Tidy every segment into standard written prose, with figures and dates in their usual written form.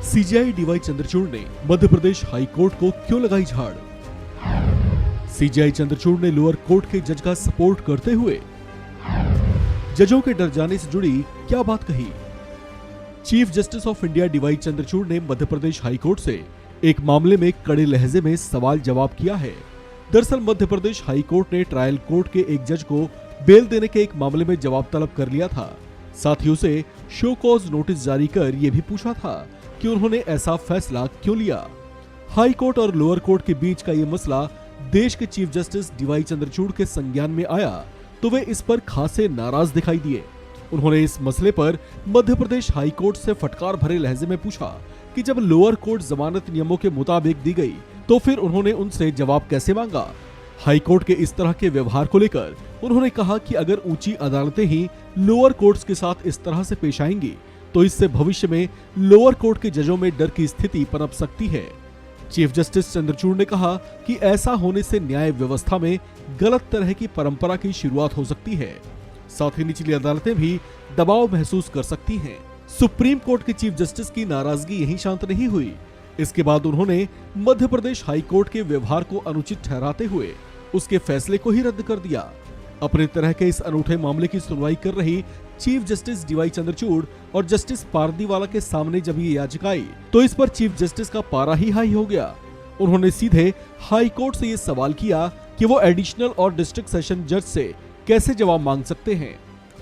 CJI D Y Chandrachud ने मध्य प्रदेश high court को क्यों लगाई झाड़? सीजेआई चंद्रचूड़ ने लोअर कोर्ट के जज का सपोर्ट करते हुए जजों के डर जाने से जुड़ी क्या बात कही? Chief justice of India D Y Chandrachud ने मध्य प्रदेश हाई कोर्ट से एक मामले में कड़े लहजे में सवाल जवाब किया है। दरअसल मध्य प्रदेश हाई कोर्ट ने ट्रायल कोर्ट के एक जज को बेल देने के एक मामले में जवाब तलब कर लिया था। साथ ही उसे शो कॉज नोटिस जारी कर यह भी पूछा था कि उन्होंने ऐसा फैसला क्यों लिया। हाई कोर्ट और लोअर कोर्ट के बीच का ये मसला देश के चीफ जस्टिस डीवाई चंद्रचूड़ के संज्ञान में आया तो वे इस पर खासे नाराज दिखाई दिए। उन्होंने इस मसले पर मध्य प्रदेश हाई कोर्ट से फटकार भरे लहजे में पूछा कि जब लोअर कोर्ट जमानत नियमों के मुताबिक दी गई तो फिर उन्होंने उनसे जवाब कैसे मांगा। हाई कोर्ट के इस तरह के व्यवहार को लेकर उन्होंने कहा कि अगर ऊंची अदालतें ही लोअर कोर्ट्स के साथ इस तरह से पेश आएंगी तो इससे भविष्य में लोअर कोर्ट के जजों में डर की स्थिति पनप सकती है। चीफ जस्टिस चंद्रचूड़ ने कहा कि ऐसा होने से न्याय व्यवस्था में गलत तरह की परंपरा की शुरुआत हो सकती है। साथ ही निचली अदालतें भी दबाव महसूस कर सकती हैं। सुप्रीम कोर्ट के चीफ जस्टिस की नाराजगी यहीं शांत नहीं हुई। इसके बाद उन्होंने मध्य प्रदेश हाई कोर्ट के व्यवहार को अनुचित ठहराते हुए उसके फैसले को ही रद्द कर दिया। अपने तरह के इस अनूठे मामले की सुनवाई कर रही चीफ जस्टिस डीवाई चंद्रचूड़ और जस्टिस पारदीवाला के सामने जब ये याचिका आई तो इस पर चीफ जस्टिस का पारा ही हाई हो गया। उन्होंने सीधे हाई कोर्ट से ये सवाल किया कि वो एडिशनल और डिस्ट्रिक्ट सेशन जज से कैसे जवाब मांग सकते हैं।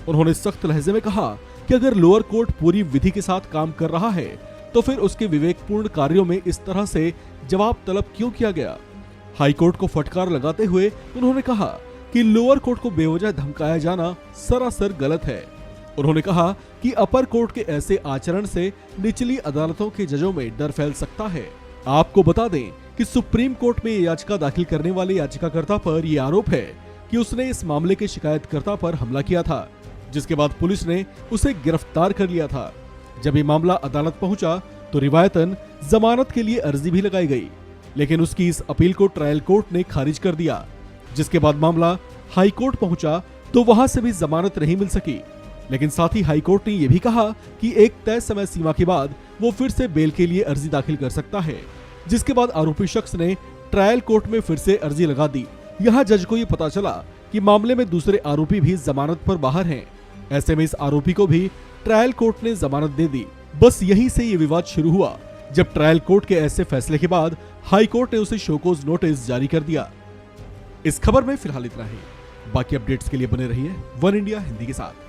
उन्होंने सख्त लहजे में कहा कि अगर लोअर कोर्ट पूरी विधि के साथ काम कर रहा है तो फिर उसके विवेकपूर्ण कार्यों में इस तरह से जवाब तलब क्यों किया गया। हाई कोर्ट को फटकार लगाते हुए उन्होंने कहा कि लोअर कोर्ट को बेवजह धमकाया जाना सरासर गलत है। उन्होंने कहा कि अपर कोर्ट के ऐसे आचरण से निचली अदालतों के जजों में डर फैल सकता है। आपको बता दें कि सुप्रीम कोर्ट में याचिका दाखिल करने वाले याचिकाकर्ता पर यह आरोप है कि उसने इस मामले के शिकायतकर्ता पर हमला किया था, जिसके बाद पुलिस ने उसे गिरफ्तार कर लिया था। जब ये मामला अदालत पहुंचा तो रिवायतन जमानत के लिए अर्जी भी लगाई गई, लेकिन उसकी इस अपील को ट्रायल कोर्ट ने खारिज कर दिया। जिसके बाद मामला हाई कोर्ट पहुंचा तो वहां से भी जमानत नहीं मिल सकी। लेकिन साथ ही हाई कोर्ट ने यह भी कहा कि एक तय समय सीमा के बाद वो फिर से बेल के लिए अर्जी दाखिल कर सकता है। जिसके बाद आरोपी शख्स ने ट्रायल कोर्ट में फिर से अर्जी लगा दी। यहाँ जज को ये पता चला कि मामले में दूसरे आरोपी भी जमानत पर बाहर हैं। ऐसे में इस आरोपी को भी ट्रायल कोर्ट ने जमानत दे दी। बस यहीं से ये विवाद शुरू हुआ जब ट्रायल कोर्ट के ऐसे फैसले के बाद हाई कोर्ट ने उसे शोकॉज नोटिस जारी कर दिया। इस खबर में फिलहाल इतना ही। बाकी अपडेट्स के लिए बने रहिए वन इंडिया हिंदी के साथ।